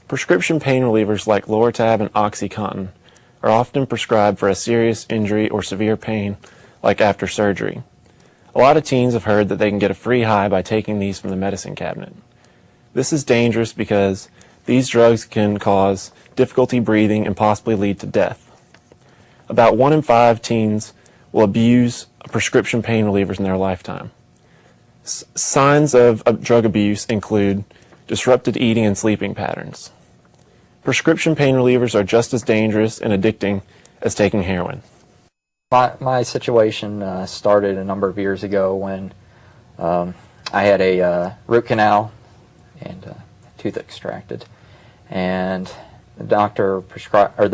Prescription pain relievers like Loratab and Oxycontin are often prescribed for a serious injury or severe pain, like after surgery. A lot of teens have heard that they can get a free high by taking these from the medicine cabinet. This is dangerous because these drugs can cause difficulty breathing and possibly lead to death. About 1 in 5 teens will abuse prescription pain relievers in their lifetime. Signs of drug abuse include disrupted eating and sleeping patterns. Prescription pain relievers are just as dangerous and addicting as taking heroin. My situation started a number of years ago when I had a root canal and a tooth extracted, and the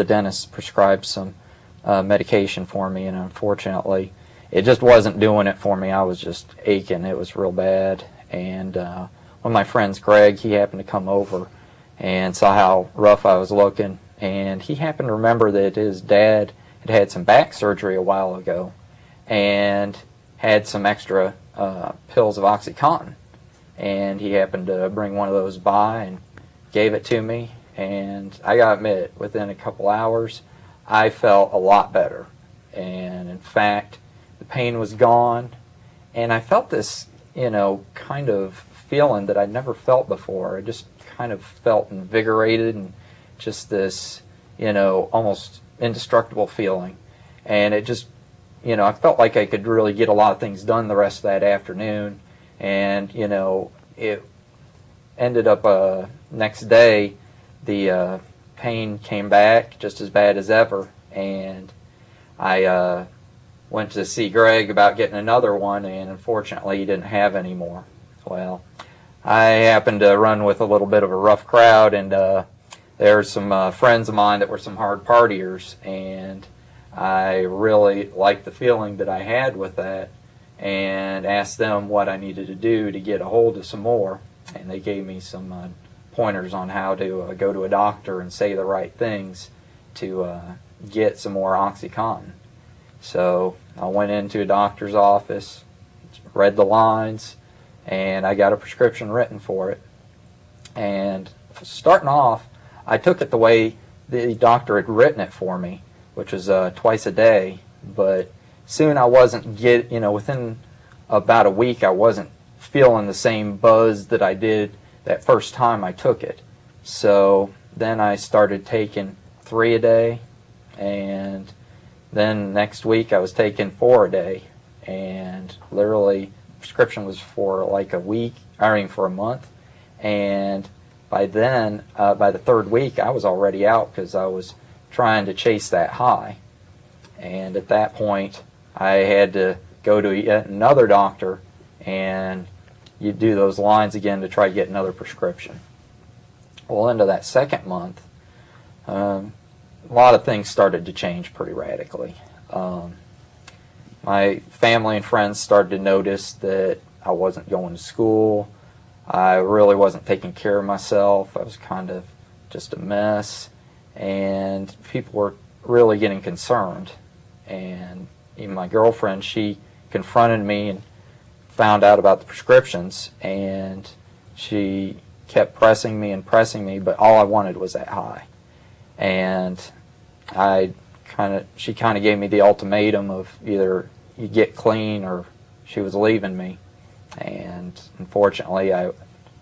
dentist prescribed some medication for me, and unfortunately it just wasn't doing it for me. I was just aching. It was real bad. And one of my friends, Greg, he happened to come over and saw how rough I was looking, and he happened to remember that his dad had had some back surgery a while ago and had some extra pills of Oxycontin, and he happened to bring one of those by and gave it to me, and I gotta admit, within a couple hours I felt a lot better, and in fact the pain was gone, and I felt this, kind of feeling that I'd never felt before. I just kind of felt invigorated and just this, almost indestructible feeling. And it just, I felt like I could really get a lot of things done the rest of that afternoon. And, it ended up next day, the pain came back just as bad as ever. And I went to see Greg about getting another one, and unfortunately he didn't have any more. Well, I happened to run with a little bit of a rough crowd, and there were some friends of mine that were some hard partiers, and I really liked the feeling that I had with that, and asked them what I needed to do to get a hold of some more, and they gave me some pointers on how to go to a doctor and say the right things to get some more Oxycontin. So I went into a doctor's office, read the lines, and I got a prescription written for it. And starting off, I took it the way the doctor had written it for me, which was twice a day. But soon I wasn't within about a week, I wasn't feeling the same buzz that I did that first time I took it. So then I started taking 3 a day, and then next week I was taking 4 a day, and literally prescription was for like for a month, and by then, by the 3rd week, I was already out because I was trying to chase that high. And at that point, I had to go to yet another doctor, and you do those lines again to try to get another prescription. Well, into that 2nd month, a lot of things started to change pretty radically. My family and friends started to notice that I wasn't going to school. I really wasn't taking care of myself. I was kind of just a mess, and people were really getting concerned. And even my girlfriend, she confronted me and found out about the prescriptions, and she kept pressing me, but all I wanted was that high. And she kind of gave me the ultimatum of either you get clean or she was leaving me. And unfortunately, I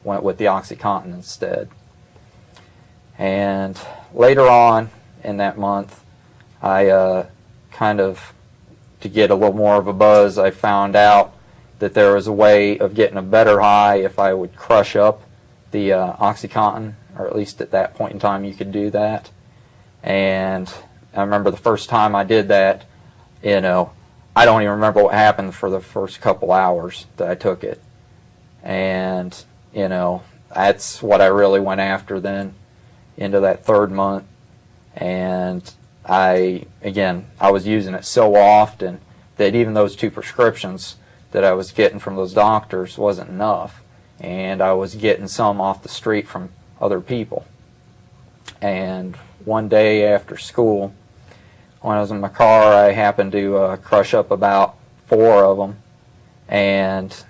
went with the Oxycontin instead. And later on in that month, I to get a little more of a buzz, I found out that there was a way of getting a better high if I would crush up the Oxycontin, or at least at that point in time you could do that. And I remember the first time I did that, I don't even remember what happened for the first couple hours that I took it. And, that's what I really went after then into that 3rd month. And I was using it so often that even those 2 prescriptions that I was getting from those doctors wasn't enough. And I was getting some off the street from other people. And one day after school, when I was in my car, I happened to crush up about 4 of them, and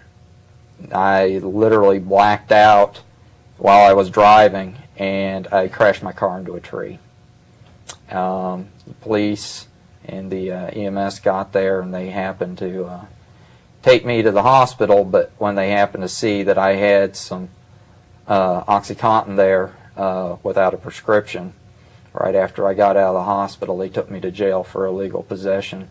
I literally blacked out while I was driving, and I crashed my car into a tree. The police and the EMS got there, and they happened to take me to the hospital, but when they happened to see that I had some Oxycontin there without a prescription, right after I got out of the hospital, they took me to jail for illegal possession.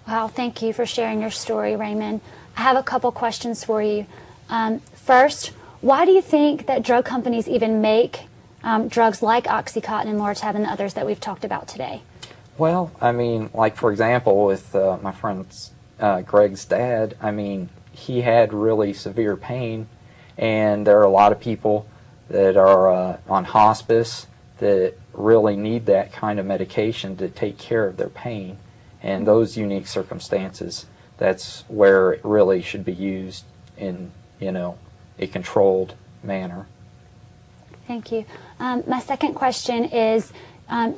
Wow, thank you for sharing your story, Raymond. I have a couple questions for you. First, why do you think that drug companies even make drugs like Oxycontin and Loratab and the others that we've talked about today? Well, I mean, like for example, with my friend's Greg's dad, I mean, he had really severe pain, and there are a lot of people that are on hospice that really need that kind of medication to take care of their pain. And those unique circumstances, that's where it really should be used in, a controlled manner. Thank you. My second question is,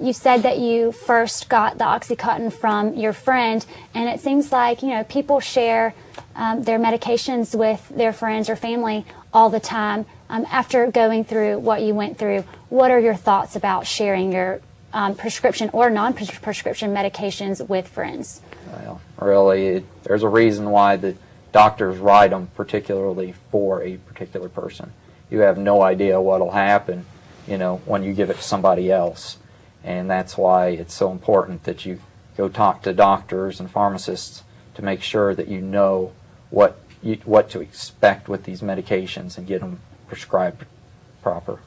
you said that you first got the Oxycontin from your friend, and it seems like, people share their medications with their friends or family all the time. After going through what you went through, what are your thoughts about sharing your prescription or non-prescription medications with friends? Well, really, there's a reason why the doctors write them particularly for a particular person. You have no idea what will happen, when you give it to somebody else. And that's why it's so important that you go talk to doctors and pharmacists to make sure that you know what to expect with these medications and get them prescribed proper.